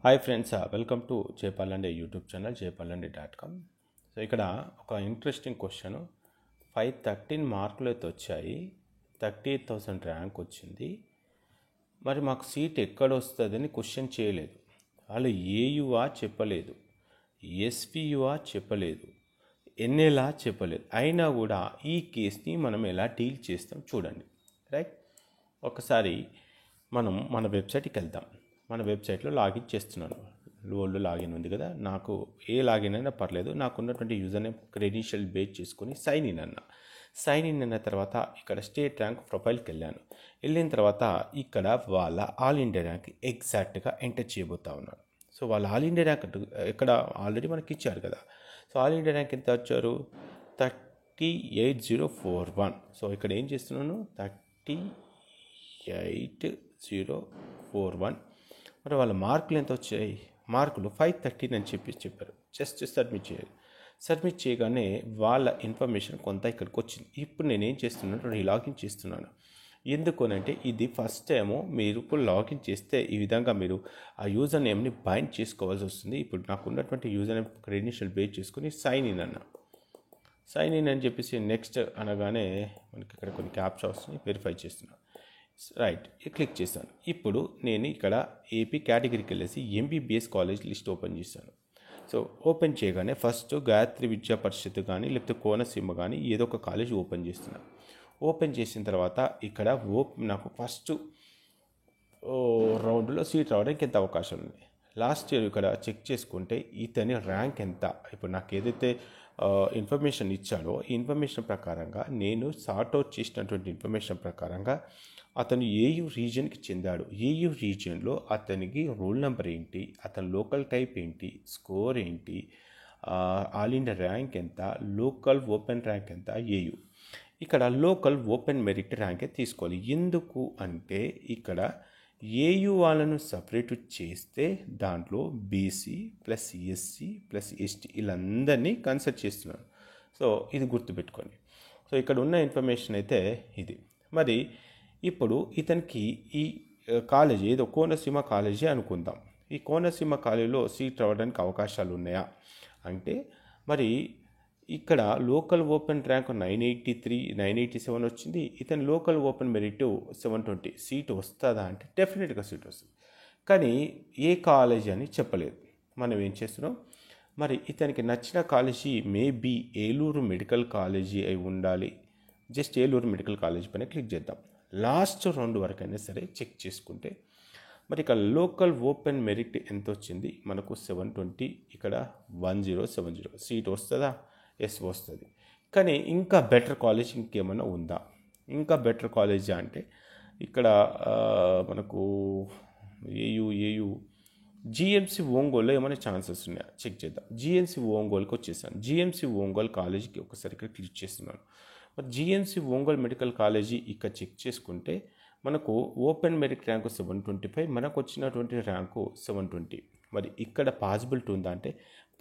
Hi friends, welcome to Jaypalande YouTube channel jaypalande.com. So ఇక్కడ ఒక interesting question. 513 మార్కులు అయితే వచ్చాయి, 38,000 ర్యాంక్ వచ్చింది. మరి మాకు సీట్ ఎక్కడ వస్తుందని క్వశ్చన్ చేయలేదు. వాళ్ళు ఏయువా చెప్పలేదు, ఎస్వియువా చెప్పలేదు, ఎన్ఏలా చెప్పలేదు. అయినా కూడా ఈ కేస్ని మనం ఎలా డీల్ చేస్తాం చూడండి. రైట్, ఒకసారి మనం మన వెబ్సైట్కి వెళ్దాం. మన వెబ్సైట్లో లాగిన్ చేస్తున్నాను. ఓల్డ్ లాగిన్ ఉంది కదా, నాకు ఏ లాగిన్ అయినా పర్లేదు. నాకున్నటువంటి యూజర్ నేమ్ క్రెడెన్షియల్ బేస్ చేసుకొని సైన్ ఇన్ అన్న తర్వాత ఇక్కడ స్టేట్ ర్యాంక్ ప్రొఫైల్కి వెళ్ళిన తర్వాత ఇక్కడ వాళ్ళ ఆల్ ఇండియా ర్యాంక్ ఎగ్జాక్ట్గా ఎంటర్ చేయబోతా ఉన్నాను. సో వాళ్ళ ఆల్ ఇండియా ర్యాంక్ ఇక్కడ ఆల్రెడీ మనకి ఇచ్చారు కదా. సో ఆల్ ఇండియా ర్యాంక్ ఎంత వచ్చారు? 38,041. సో ఇక్కడ ఏం చేస్తున్నాను, 38,041. మరి వాళ్ళ మార్కులు ఎంత వచ్చాయి? మార్కులు 513 అని చెప్పారు. జస్ట్ సబ్మిట్ చేయగానే వాళ్ళ ఇన్ఫర్మేషన్ కొంత ఇక్కడికి వచ్చింది. ఇప్పుడు నేనేం చేస్తున్నాను, లాగిన్ చేస్తున్నాను. ఎందుకనంటే ఇది ఫస్ట్ టైము మీరు లాగిన్ చేస్తే ఈ విధంగా మీరు ఆ యూజర్ నేమ్ని బైండ్ చేసుకోవాల్సి వస్తుంది. ఇప్పుడు నాకు ఉన్నటువంటి యూజర్ నేమ్ క్రెడెన్షియల్ బేస్ చేసుకుని సైన్ ఇన్ అని చెప్పేసి నెక్స్ట్ అనగానే మనకి ఇక్కడ కొన్ని క్యాప్చా వస్తున్నాయి, వెరిఫై చేస్తున్నాను. రైట్, క్లిక్ చేశాను. ఇప్పుడు నేను ఇక్కడ ఏపీ కేటగిరీకి వెళ్ళేసి ఎంబీబీఎస్ కాలేజ్ లిస్ట్ ఓపెన్ చేశాను. సో ఓపెన్ చేయగానే ఫస్ట్ గాయత్రి విద్యా పరిషత్ కానీ లేకపోతే కోనసీమ కానీ ఏదో ఒక కాలేజ్ ఓపెన్ చేస్తున్నాను. ఓపెన్ చేసిన తర్వాత ఇక్కడ నాకు ఫస్ట్ రౌండ్లో సీట్ రావడానికి ఎంత అవకాశాలు ఉన్నాయి. లాస్ట్ ఇయర్ ఇక్కడ చెక్ చేసుకుంటే ఇతని ర్యాంక్ ఎంత, ఇప్పుడు నాకు ఏదైతే ఇన్ఫర్మేషన్ ఇచ్చాడో ఈ ఇన్ఫర్మేషన్ ప్రకారంగా నేను సార్ట్అవుట్ చేసినటువంటి ఇన్ఫర్మేషన్ ప్రకారంగా అతను ఏయూ రీజియన్కి చెందాడు. ఏయూ రీజియన్లో అతనికి రోల్ నెంబర్ ఏంటి, అతని లోకల్ టైప్ ఏంటి, స్కోర్ ఏంటి, ఆల్ ఇండియా ర్యాంక్ ఎంత, లోకల్ ఓపెన్ ర్యాంక్ ఎంత, ఏయూ. ఇక్కడ లోకల్ ఓపెన్ మెరిట్ ర్యాంకే తీసుకోవాలి. ఎందుకు అంటే ఇక్కడ ఏయూ వాళ్ళను సపరేట్ చేస్తే దాంట్లో BC plus SC plus ST వీళ్ళందరినీ కన్సిడర్ చేస్తున్నాను. సో ఇది గుర్తుపెట్టుకోండి. సో ఇక్కడ ఉన్న ఇన్ఫర్మేషన్ అయితే ఇది. మరి ఇప్పుడు ఇతనికి ఈ కాలేజీ ఏదో కోనసీమ కాలేజీ అనుకుందాం. ఈ కోనసీమ కాలేజీలో సీట్ రావడానికి అవకాశాలు ఉన్నాయా అంటే, మరి ఇక్కడ లోకల్ ఓపెన్ ర్యాంక్ 983, 987 వచ్చింది. ఇతని లోకల్ ఓపెన్ మెరిట్ 720. సీటు వస్తుందా అంటే డెఫినెట్గా సీట్ వస్తుంది. కానీ ఏ కాలేజీ అని చెప్పలేదు. మనం ఏం చేస్తున్నాం, మరి ఇతనికి నచ్చిన college maybe Eluru medical college అయి ఉండాలి. జస్ట్ ఏలూరు మెడికల్ కాలేజీ పైన క్లిక్ చేద్దాం. లాస్ట్ 2 వరకైనా సరే చెక్ చేసుకుంటే మరి ఇక్కడ లోకల్ ఓపెన్ మెరిట్ ఎంత వచ్చింది మనకు 720, ఇక్కడ 1070. సీట్ వస్తుందా? ఎస్ వస్తుంది. కానీ ఇంకా బెటర్ కాలేజ్ ఇంకేమైనా ఉందా? ఇంకా బెటర్ కాలేజా అంటే ఇక్కడ మనకు ఏయూ జిఎంసి ఒంగోలులో ఏమైనా ఛాన్సెస్ ఉన్నాయా చెక్ చేద్దాం. జిఎంసి ఒంగోలుకి వచ్చేసాను. జిఎంసి ఒంగోలు కాలేజీకి ఒకసారి ఇక్కడ క్లిక్ చేస్తున్నాను. మరి జిఎంసి ఒంగోలు మెడికల్ కాలేజీ ఇక్కడ చెక్ చేసుకుంటే మనకు ఓపెన్ మెరిట్ ర్యాంకు 725, మనకు వచ్చినటువంటి ర్యాంకు 720. మరి ఇక్కడ పాసిబిలిటీ ఉందా అంటే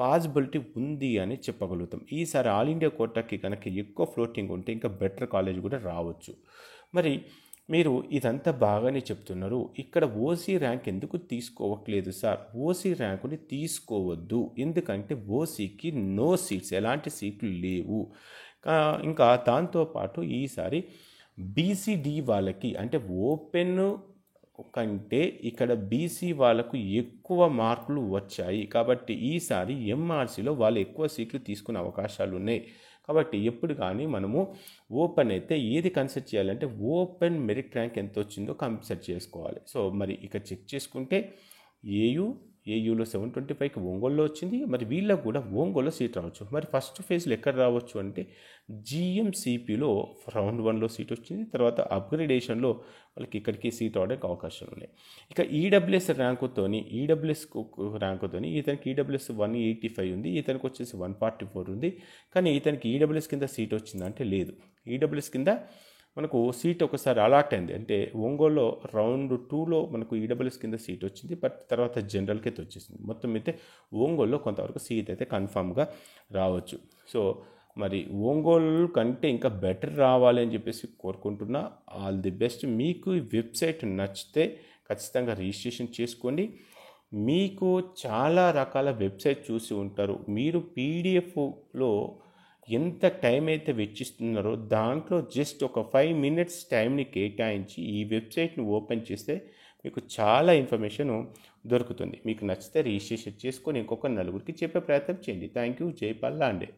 పాసిబిలిటీ ఉంది అని చెప్పగలుగుతాం. ఈసారి ఆల్ ఇండియా కోటాకి కనుక ఎక్కువ ఫ్లోటింగ్ ఉంటే ఇంకా బెటర్ కాలేజ్ కూడా రావచ్చు. మరి మీరు ఇదంతా బాగానే చెప్తున్నారు, ఇక్కడ ఓసీ ర్యాంక్ ఎందుకు తీసుకోవట్లేదు సార్? ఓసీ ర్యాంకుని తీసుకోవద్దు, ఎందుకంటే ఓసీకి నో సీట్స్, ఎలాంటి సీట్లు లేవు. ఇంకా దాంతోపాటు ఈసారి బీసీడీ వాళ్ళకి అంటే ఓపెన్ కంటే ఇక్కడ బీసీ వాళ్ళకు ఎక్కువ మార్కులు వచ్చాయి. కాబట్టి ఈసారి ఎంఆర్సీలో వాళ్ళు ఎక్కువ సీట్లు తీసుకునే అవకాశాలు ఉన్నాయి. కాబట్టి ఎప్పుడు కానీ మనము ఓపెన్ అయితే ఏది కన్సిడర్ చేయాలంటే ఓపెన్ మెరిట్ ర్యాంక్ ఎంత వచ్చిందో కన్సిడర్ చేసుకోవాలి. సో మరి ఇక్కడ చెక్ చేసుకుంటే ఏయూలో 725కి ఒంగోలులో వచ్చింది. మరి వీళ్ళకు కూడా ఒంగోలులో సీట్ రావచ్చు. మరి ఫస్ట్ ఫేజ్లో ఎక్కడ రావచ్చు అంటే జిఎంసిపిలో రౌండ్ 1లో సీట్ వచ్చింది. తర్వాత అప్గ్రేడేషన్లో వాళ్ళకి ఇక్కడికి సీట్ రావడానికి అవకాశాలు ఉన్నాయి. ఇక ఈడబ్ల్యూఎస్ ర్యాంకుతోని ఇతనికి ఈడబ్ల్యూఎస్ 185 ఉంది, ఇతనికి వచ్చేసి 144 ఉంది. కానీ ఇతనికి ఈడబ్ల్యూఎస్ కింద సీట్ వచ్చిందంటే లేదు. ఈడబ్ల్యూఎస్ కింద మనకు సీట్ ఒకసారి అలాట్ అయింది అంటే ఒంగోలులో రౌండ్ 2లో మనకు ఈడబ్ల్యూఎస్ కింద సీట్ వచ్చింది. బట్ తర్వాత జనరల్కి అయితే వచ్చేసింది. మొత్తం అయితే ఒంగోలులో కొంతవరకు సీట్ అయితే కన్ఫామ్గా రావచ్చు. సో మరి ఒంగోలు కంటే ఇంకా బెటర్ రావాలి అని చెప్పేసి కోరుకుంటున్నా. All the best. మీకు ఈ వెబ్సైట్ నచ్చితే ఖచ్చితంగా రిజిస్ట్రేషన్ చేసుకోండి. మీకు చాలా రకాల వెబ్సైట్ చూసి ఉంటారు. మీరు పీడిఎఫ్లో ఎంత టైం అయితే వెచ్చిస్తున్నారో దాంట్లో జస్ట్ ఒక 5 మినిట్స్ టైంని కేటాయించి ఈ వెబ్సైట్ని ఓపెన్ చేస్తే మీకు చాలా ఇన్ఫర్మేషన్ దొరుకుతుంది. మీకు నచ్చితే రిజిస్ట్రేషన్ చేసుకొని ఇంకొక నలుగురికి చెప్పే ప్రయత్నం చేయండి. Thank you. జై పల్లాండే.